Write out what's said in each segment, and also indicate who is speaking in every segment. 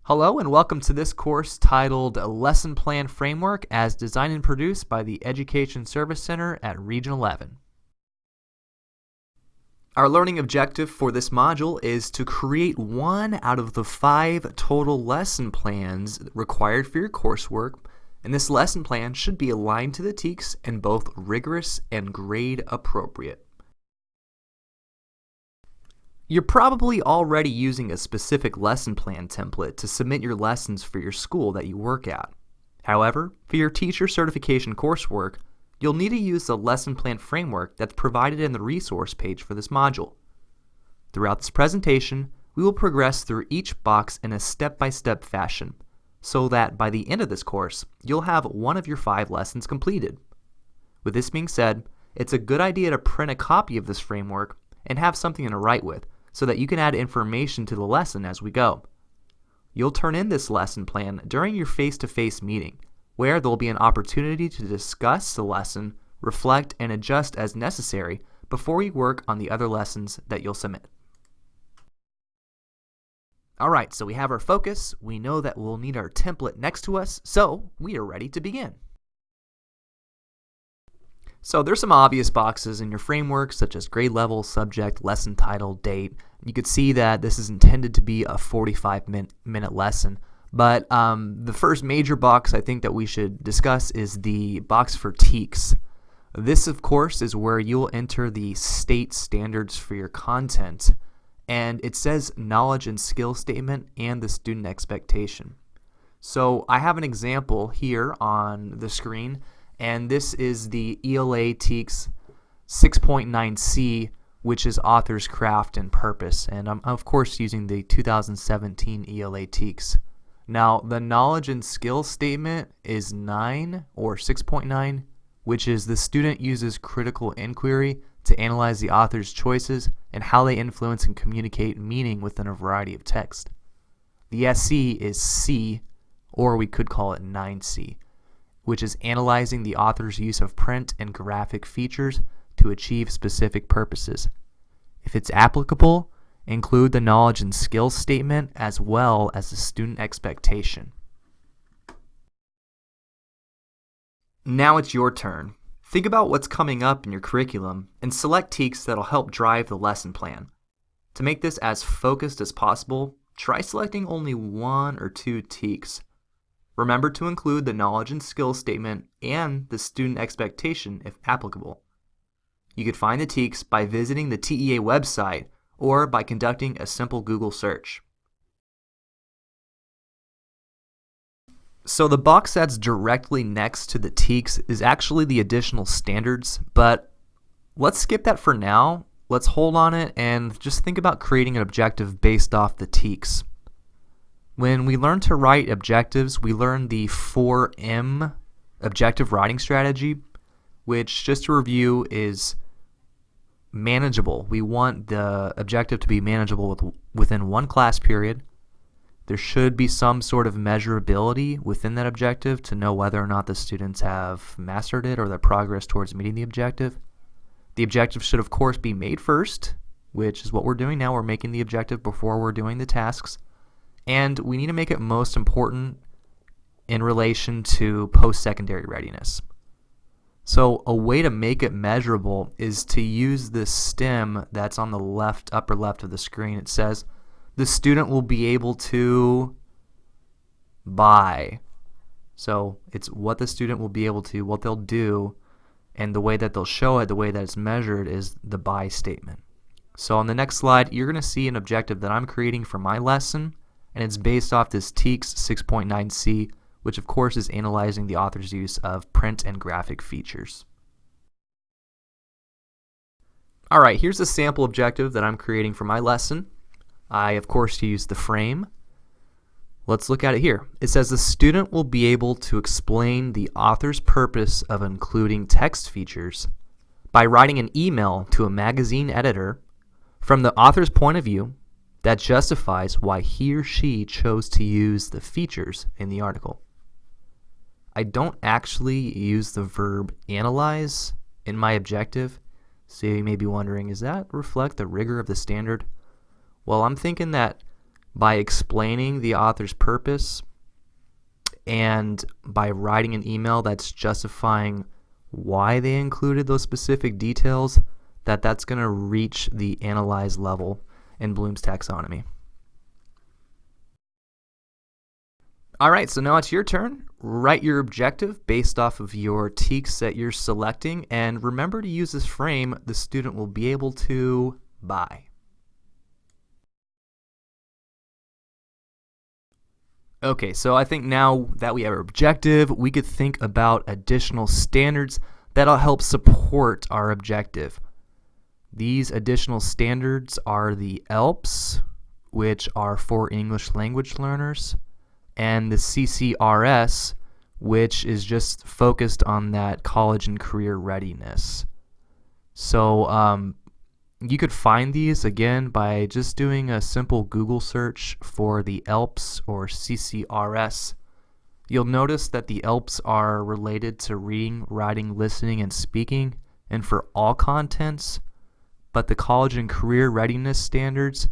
Speaker 1: Hello and welcome to this course titled Lesson Plan Framework as designed and produced by the Education Service Center at Region 11. Our learning objective for this module is to create one out of the 5 total lesson plans required for your coursework, and this lesson plan should be aligned to the TEKS and both rigorous and grade appropriate. You're probably already using a specific lesson plan template to submit your lessons for your school that you work at. However, for your teacher certification coursework, you'll need to use the lesson plan framework that's provided in the resource page for this module. Throughout this presentation, we will progress through each box in a step-by-step fashion, so that by the end of this course, you'll have one of your 5 lessons completed. With this being said, it's a good idea to print a copy of this framework and have something to write with, so that you can add information to the lesson as we go. You'll turn in this lesson plan during your face-to-face meeting, where there'll be an opportunity to discuss the lesson, reflect, and adjust as necessary before you work on the other lessons that you'll submit. Alright, so we have our focus, we know that we'll need our template next to us, so we are ready to begin. So there's some obvious boxes in your framework, such as grade level, subject, lesson title, date. You could see that this is intended to be a 45-minute lesson. But the first major box I think that we should discuss is the box for TEKS. This, of course, is where you'll enter the state standards for your content. And it says knowledge and skill statement and the student expectation. So I have an example here on the screen. And this is the ELA TEKS 6.9C, which is Author's Craft and Purpose. And I'm, of course, using the 2017 ELA TEKS. Now, the knowledge and skill statement is 9 or 6.9, which is the student uses critical inquiry to analyze the author's choices and how they influence and communicate meaning within a variety of text. The SC is C, or we could call it 9C. Which is analyzing the author's use of print and graphic features to achieve specific purposes. If it's applicable, include the knowledge and skills statement as well as the student expectation. Now it's your turn. Think about what's coming up in your curriculum and select TEKS that'll help drive the lesson plan. To make this as focused as possible, try selecting only 1 or 2 TEKS. Remember to include the knowledge and skills statement and the student expectation if applicable. You could find the TEKS by visiting the TEA website or by conducting a simple Google search. So the box that's directly next to the TEKS is actually the additional standards, but let's skip that for now. Let's hold on it and just think about creating an objective based off the TEKS. When we learn to write objectives, we learn the 4M objective writing strategy, which, just to review, is manageable. We want the objective to be manageable within one class period. There should be some sort of measurability within that objective to know whether or not the students have mastered it or their progress towards meeting the objective. The objective should, of course, be made first, which is what we're doing now. We're making the objective before we're doing the tasks. And we need to make it most important in relation to post-secondary readiness. So a way to make it measurable is to use this stem that's on the left, upper left of the screen. It says the student will be able to buy. So it's what the student will be able to, what they'll do, and the way that they'll show it, the way that it's measured is the buy statement. So on the next slide, you're going to see an objective that I'm creating for my lesson. And it's based off this TEKS 6.9C, which of course is analyzing the author's use of print and graphic features. Alright, here's a sample objective that I'm creating for my lesson. I, of course, use the frame. Let's look at it here. It says the student will be able to explain the author's purpose of including text features by writing an email to a magazine editor from the author's point of view that justifies why he or she chose to use the features in the article. I don't actually use the verb analyze in my objective, so you may be wondering, does that reflect the rigor of the standard? Well, I'm thinking that by explaining the author's purpose and by writing an email that's justifying why they included those specific details, that's going to reach the analyze level in Bloom's taxonomy. All right, so now it's your turn. Write your objective based off of your TEKS that you're selecting, and remember to use this frame the student will be able to buy. Okay, so I think now that we have our objective, we could think about additional standards that'll help support our objective. These additional standards are the ELPS, which are for English language learners, and the CCRS, which is just focused on that college and career readiness. So you could find these again by just doing a simple Google search for the ELPS or CCRS. You'll notice that the ELPS are related to reading, writing, listening, and speaking, and for all contents, but the college and career readiness standards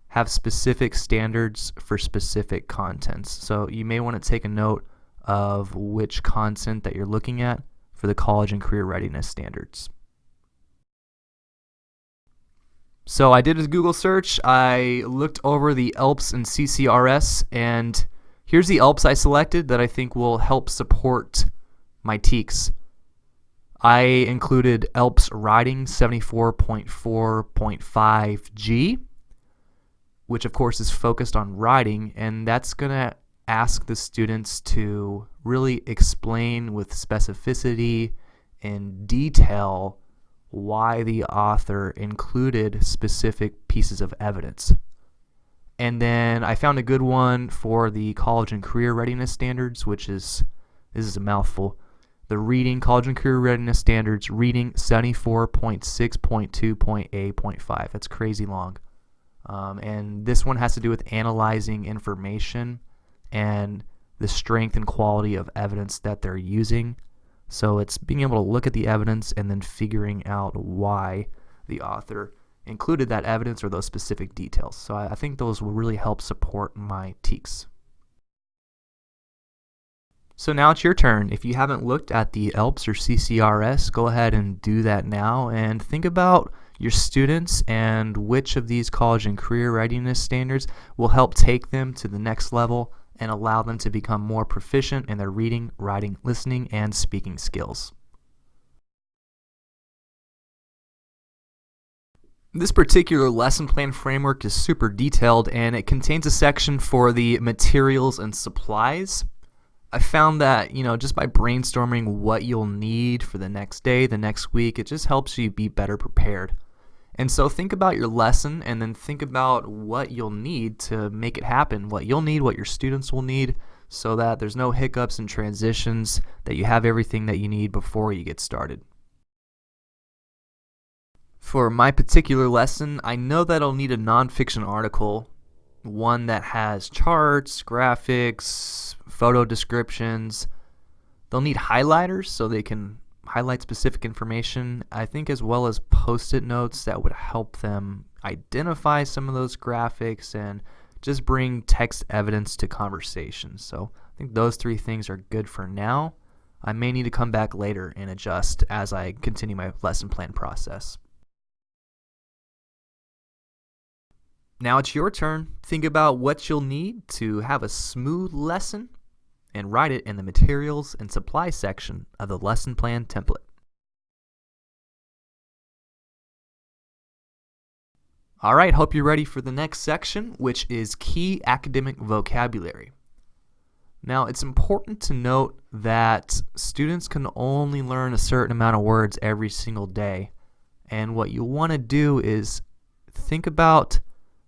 Speaker 1: have specific standards for specific contents. So you may want to take a note of which content that you're looking at for the college and career readiness standards. So I did a Google search. I looked over the ELPS and CCRS, and here's the ELPS I selected that I think will help support my TEKS. I included ELPS Writing 74.4.5G, which of course is focused on writing, and that's going to ask the students to really explain with specificity and detail why the author included specific pieces of evidence. And then I found a good one for the college and career readiness standards, which is, this is a mouthful, the reading college and career readiness standards, reading 74.6.2.A.5. That's crazy long. And this one has to do with analyzing information and the strength and quality of evidence that they're using. So it's being able to look at the evidence and then figuring out why the author included that evidence or those specific details. So I think those will really help support my TEKS. So now it's your turn. If you haven't looked at the ELPS or CCRS, go ahead and do that now and think about your students and which of these college and career readiness standards will help take them to the next level and allow them to become more proficient in their reading, writing, listening, and speaking skills. This particular lesson plan framework is super detailed, and it contains a section for the materials and supplies. I found that, just by brainstorming what you'll need for the next day, the next week, it just helps you be better prepared. And so think about your lesson and then think about what you'll need to make it happen, what you'll need, what your students will need, so that there's no hiccups and transitions, that you have everything that you need before you get started. For my particular lesson, I know that I'll need a nonfiction article, one that has charts, graphics, photo descriptions. They'll need highlighters so they can highlight specific information, I think, as well as post-it notes that would help them identify some of those graphics and just bring text evidence to conversation. So I think those three things are good for now. I may need to come back later and adjust as I continue my lesson plan process. Now it's your turn. Think about what you'll need to have a smooth lesson and write it in the materials and supply section of the lesson plan template. All right, hope you're ready for the next section, which is key academic vocabulary. Now, it's important to note that students can only learn a certain amount of words every single day, and what you'll want to do is think about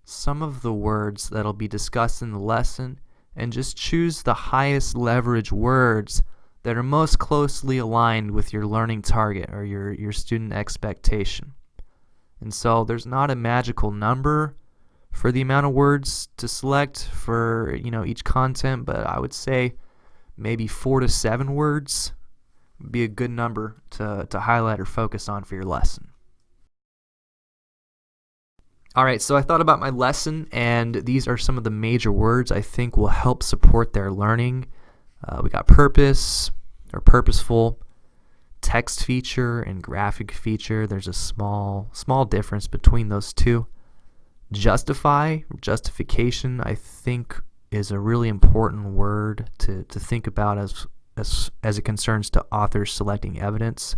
Speaker 1: some of the words that'll be discussed in the lesson and just choose the highest leverage words that are most closely aligned with your learning target or your student expectation. And so there's not a magical number for the amount of words to select for each content, but I would say maybe 4 to 7 words would be a good number to highlight or focus on for your lesson. All right, so I thought about my lesson, and these are some of the major words I think will help support their learning. We got purpose or purposeful, text feature and graphic feature. There's a small difference between those two. Justify, justification, I think is a really important word to think about as it concerns to authors selecting evidence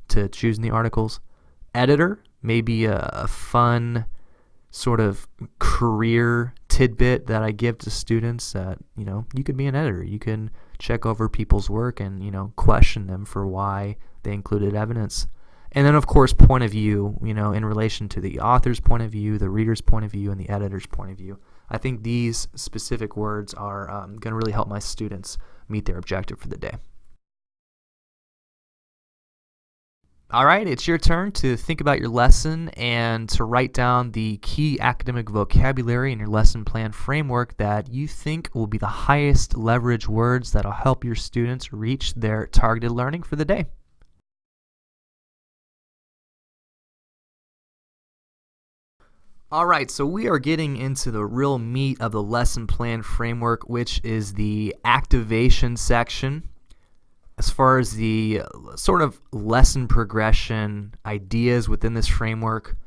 Speaker 1: to choose in the articles. Editor, maybe a fun sort of career tidbit that I give to students that, you could be an editor. You can check over people's work and, question them for why they included evidence. And then, of course, point of view, in relation to the author's point of view, the reader's point of view, and the editor's point of view. I think these specific words are going to really help my students meet their objective for the day. All right, it's your turn to think about your lesson and to write down the key academic vocabulary in your lesson plan framework that you think will be the highest leverage words that will help your students reach their targeted learning for the day. All right, so we are getting into the real meat of the lesson plan framework, which is the activation section. As far as the sort of lesson progression ideas within this framework,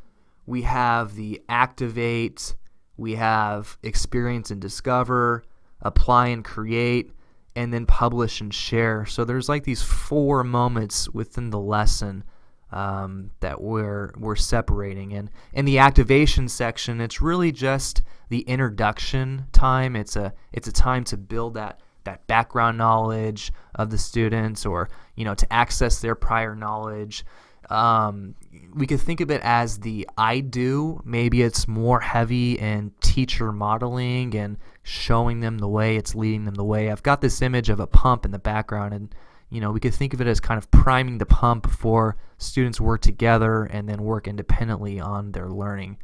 Speaker 1: we have the activate, we have experience and discover, apply and create, and then publish and share. So there's like these 4 moments within the lesson that we're separating. And in the activation section, it's really just the introduction time. It's a time to build that background knowledge of the students, or to access their prior knowledge. We could think of it as the I do. Maybe it's more heavy in teacher modeling and showing them the way. It's leading them the way. I've got this image of a pump in the background, and we could think of it as kind of priming the pump before students work together and then work independently on their learning.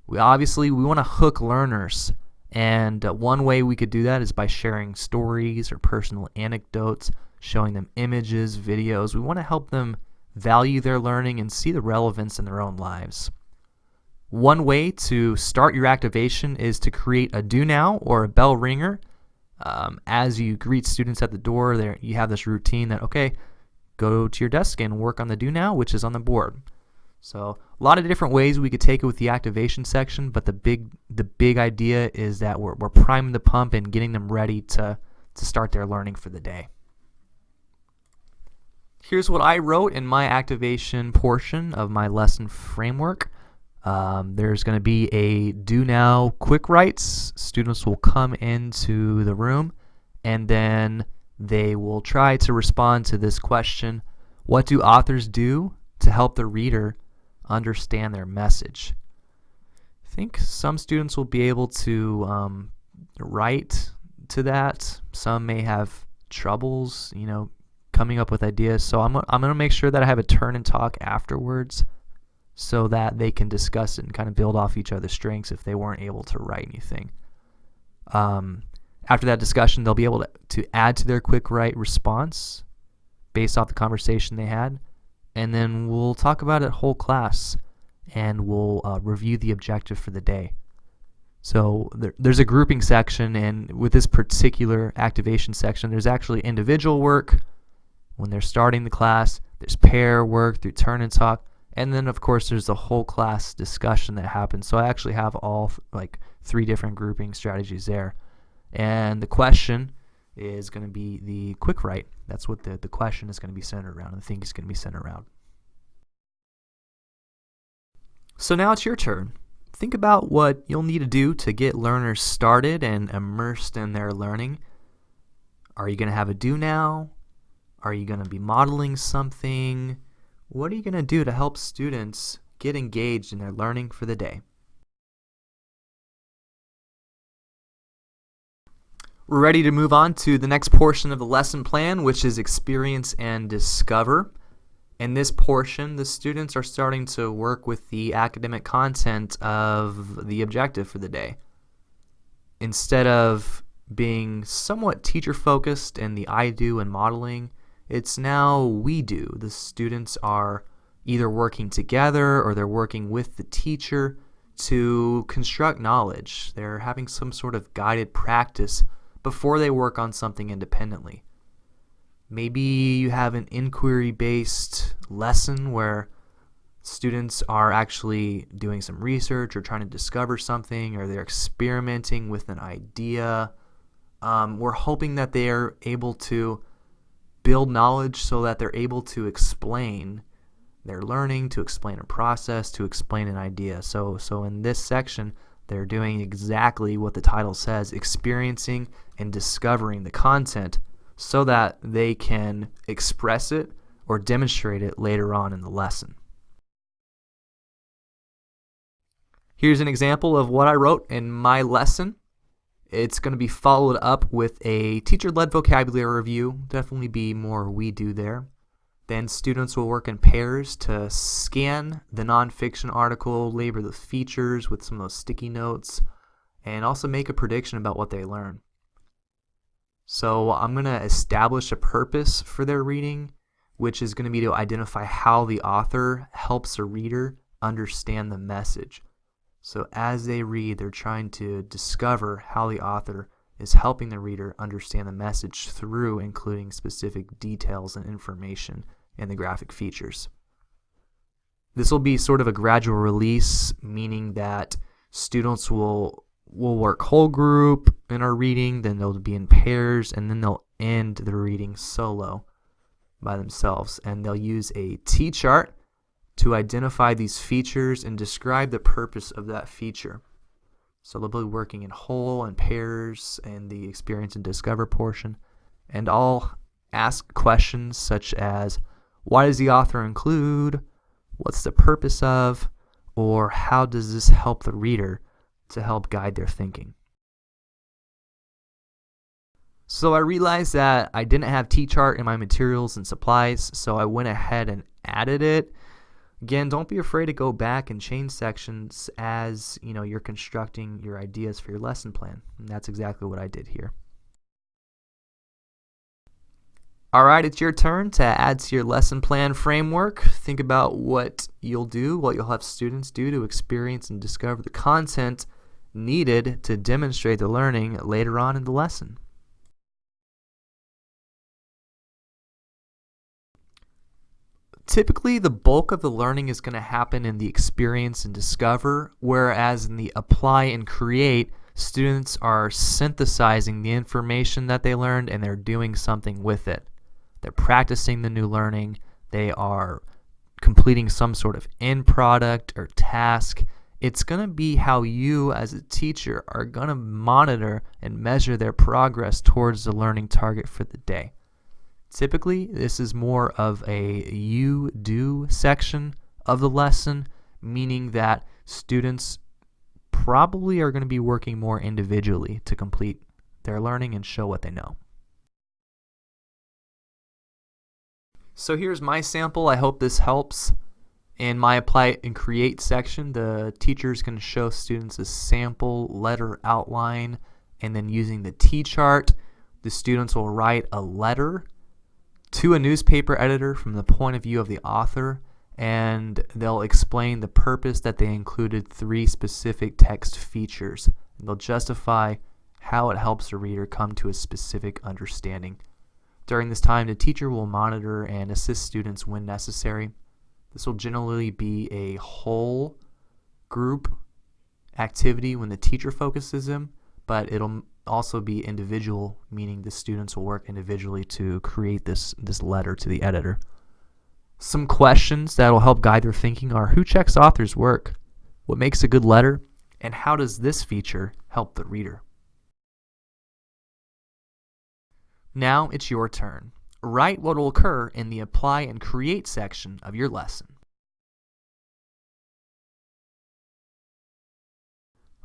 Speaker 1: We want to hook learners. And one way we could do that is by sharing stories or personal anecdotes, showing them images, videos. We want to help them value their learning and see the relevance in their own lives. One way to start your activation is to create a do now or a bell ringer. As you greet students at the door, there you have this routine that, okay, go to your desk and work on the do now, which is on the board. So a lot of different ways we could take it with the activation section, but the big idea is that we're priming the pump and getting them ready to start their learning for the day. Here's what I wrote in my activation portion of my lesson framework. There's going to be a do now quick writes. Students will come into the room and then they will try to respond to this question: what do authors do to help the reader understand their message? I think some students will be able to write to that. Some may have troubles, coming up with ideas. So I'm going to make sure that I have a turn and talk afterwards so that they can discuss it and kind of build off each other's strengths if they weren't able to write anything. After that discussion, they'll be able to add to their quick write response based off the conversation they had. And then we'll talk about it whole class, and we'll review the objective for the day. So there's a grouping section, and with this particular activation section, there's actually individual work when they're starting the class, there's pair work through turn and talk, and then of course there's the whole class discussion that happens. So I actually have all 3 different grouping strategies there. And the question is going to be the quick write. That's what the question is going to be centered around, and the thing is going to be centered around. So now it's your turn. Think about what you'll need to do to get learners started and immersed in their learning. Are you going to have a do now? Are you going to be modeling something? What are you going to do to help students get engaged in their learning for the day? We're ready to move on to the next portion of the lesson plan, which is experience and discover. In this portion, the students are starting to work with the academic content of the objective for the day. Instead of being somewhat teacher-focused in the I do and modeling, it's now we do. The students are either working together or they're working with the teacher to construct knowledge. They're having some sort of guided practice before they work on something independently. Maybe you have an inquiry-based lesson where students are actually doing some research or trying to discover something, or they're experimenting with an idea. We're hoping that they are able to build knowledge so that they're able to explain their learning, to explain a process, to explain an idea. So in this section, they're doing exactly what the title says, experiencing and discovering the content so that they can express it or demonstrate it later on in the lesson. Here's an example of what I wrote in my lesson. It's going to be followed up with a teacher-led vocabulary review. Definitely be more we do there. Then students will work in pairs to scan the nonfiction article, label the features with some of those sticky notes, and also make a prediction about what they learn. So I'm going to establish a purpose for their reading, which is going to be to identify how the author helps a reader understand the message. So as they read, they're trying to discover how the author is helping the reader understand the message through including specific details and information in the graphic features. This will be sort of a gradual release, meaning that students will work whole group in our reading, then they'll be in pairs, and then they'll end the reading solo by themselves. And they'll use a T-chart to identify these features and describe the purpose of that feature. So they'll be working in whole and pairs in the experience and discover portion. And I'll ask questions such as, why does the author include? What's the purpose of? Or how does this help the reader to help guide their thinking? So I realized that I didn't have T-chart in my materials and supplies, so I went ahead and added it. Again, don't be afraid to go back and change sections as you're constructing your ideas for your lesson plan. And that's exactly what I did here. All right, it's your turn to add to your lesson plan framework. Think about what you'll have students do to experience and discover the content needed to demonstrate the learning later on in the lesson. Typically, the bulk of the learning is going to happen in the experience and discover, whereas in the apply and create, students are synthesizing the information that they learned and they're doing something with it. They're practicing the new learning. They are completing some sort of end product or task. It's going to be how you as a teacher are going to monitor and measure their progress towards the learning target for the day. Typically, this is more of a you do section of the lesson, meaning that students probably are going to be working more individually to complete their learning and show what they know. So here's my sample. I hope this helps. In my apply and create section, the teacher is going to show students a sample letter outline, and then using the T-chart, the students will write a letter to a newspaper editor from the point of view of the author, and they'll explain the purpose that they included 3 specific text features. And they'll justify how it helps the reader come to a specific understanding. During this time, the teacher will monitor and assist students when necessary. This will generally be a whole group activity when the teacher focuses them, but it'll also be individual, meaning the students will work individually to create this letter to the editor. Some questions that will help guide their thinking are, who checks author's work? What makes a good letter? And how does this feature help the reader? Now it's your turn. Write what will occur in the apply and create section of your lesson.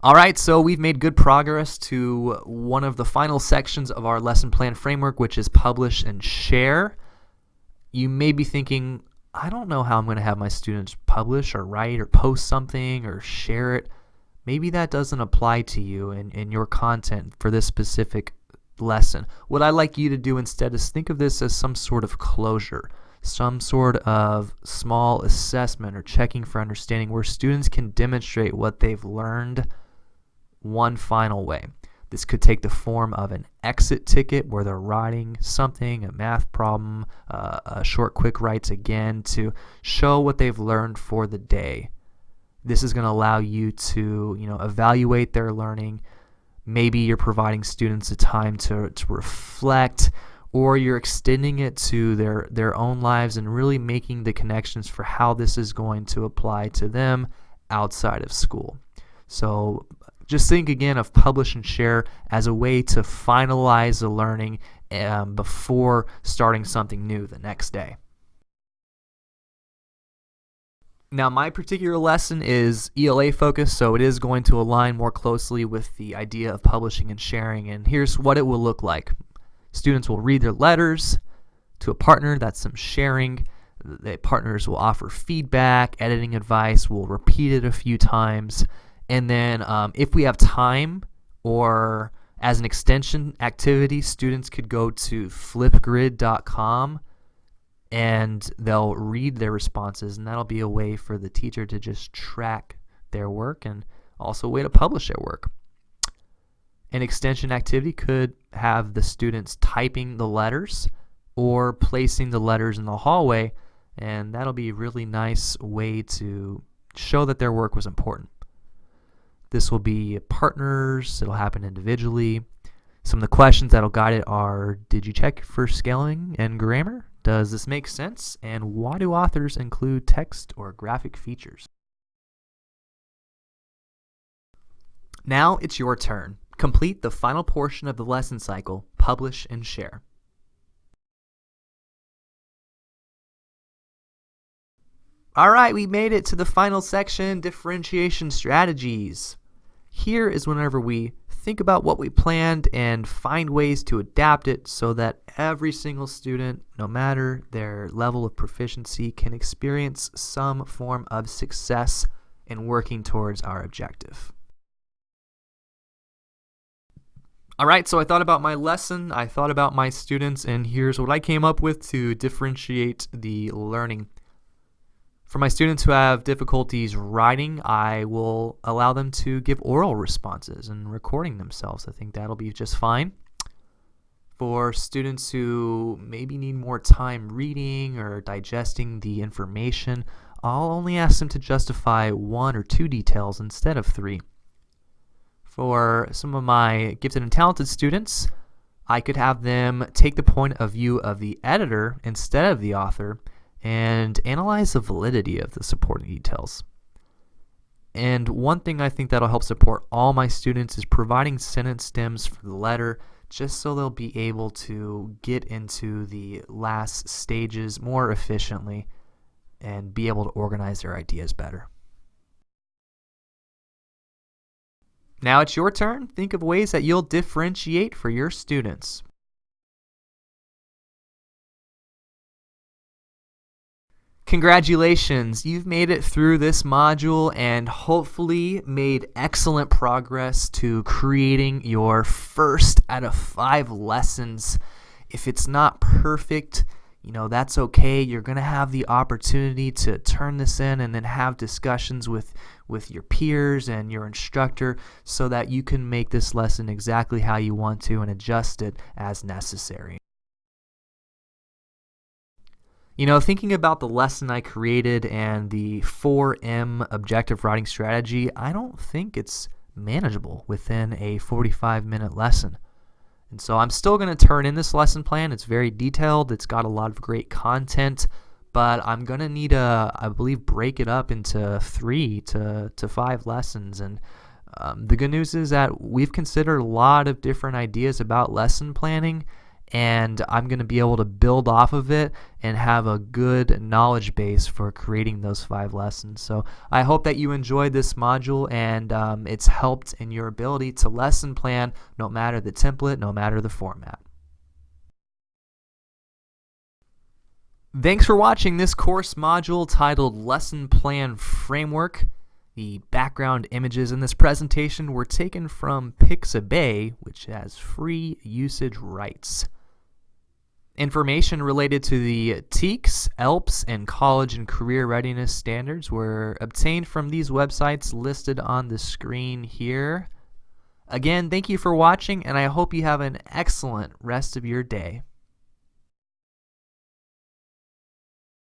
Speaker 1: Alright, so we've made good progress to one of the final sections of our lesson plan framework, which is publish and share. You may be thinking, I don't know how I'm going to have my students publish or write or post something or share it. Maybe that doesn't apply to you in your content for this specific lesson. What I like you to do instead is think of this as some sort of closure. some sort of small assessment or checking for understanding where students can demonstrate what they've learned one final way. This could take the form of an exit ticket where they're writing something, a math problem, a short quick writes again to show what they've learned for the day. This is going to allow you to, evaluate their learning. Maybe you're providing students a time to reflect, or you're extending it to their own lives and really making the connections for how this is going to apply to them outside of school. So just think again of publish and share as a way to finalize the learning before starting something new the next day. Now, my particular lesson is ELA focused, so it is going to align more closely with the idea of publishing and sharing, and here's what it will look like. Students will read their letters to a partner, that's some sharing. The partners will offer feedback, editing advice, we'll repeat it a few times, and then if we have time or as an extension activity, students could go to flipgrid.com and they'll read their responses, and that'll be a way for the teacher to just track their work and also a way to publish their work. An extension activity could have the students typing the letters or placing the letters in the hallway, and that'll be a really nice way to show that their work was important. This will be partners, it'll happen individually. Some of the questions that'll guide it are, did you check for spelling and grammar? Does this make sense? And why do authors include text or graphic features? Now it's your turn. Complete the final portion of the lesson cycle, publish and share. All right, we made it to the final section, differentiation strategies. Here is whenever we think about what we planned and find ways to adapt it so that every single student, no matter their level of proficiency, can experience some form of success in working towards our objective. All right, so I thought about my lesson, I thought about my students, and here's what I came up with to differentiate the learning. For my students who have difficulties writing, I will allow them to give oral responses and recording themselves. I think that'll be just fine. For students who maybe need more time reading or digesting the information, I'll only ask them to justify 1 or 2 details instead of 3. For some of my gifted and talented students, I could have them take the point of view of the editor instead of the author and analyze the validity of the supporting details. And one thing I think that'll help support all my students is providing sentence stems for the letter, just so they'll be able to get into the last stages more efficiently and be able to organize their ideas better. Now it's your turn. Think of ways that you'll differentiate for your students. Congratulations, you've made it through this module and hopefully made excellent progress to creating your first out of 5 lessons. If it's not perfect, that's okay. You're going to have the opportunity to turn this in and then have discussions with your peers and your instructor so that you can make this lesson exactly how you want to and adjust it as necessary. Thinking about the lesson I created and the 4M objective writing strategy, I don't think it's manageable within a 45-minute lesson. And so I'm still going to turn in this lesson plan. It's very detailed. It's got a lot of great content, but I'm going to need I believe, break it up into 3 to 5 lessons. And the good news is that we've considered a lot of different ideas about lesson planning, and I'm going to be able to build off of it and have a good knowledge base for creating those 5 lessons. So I hope that you enjoyed this module and it's helped in your ability to lesson plan no matter the template, no matter the format. Thanks for watching this course module titled Lesson Plan Framework. The background images in this presentation were taken from Pixabay, which has free usage rights. Information related to the TEKS, ELPS, and college and career readiness standards were obtained from these websites listed on the screen here. Again, thank you for watching, and I hope you have an excellent rest of your day.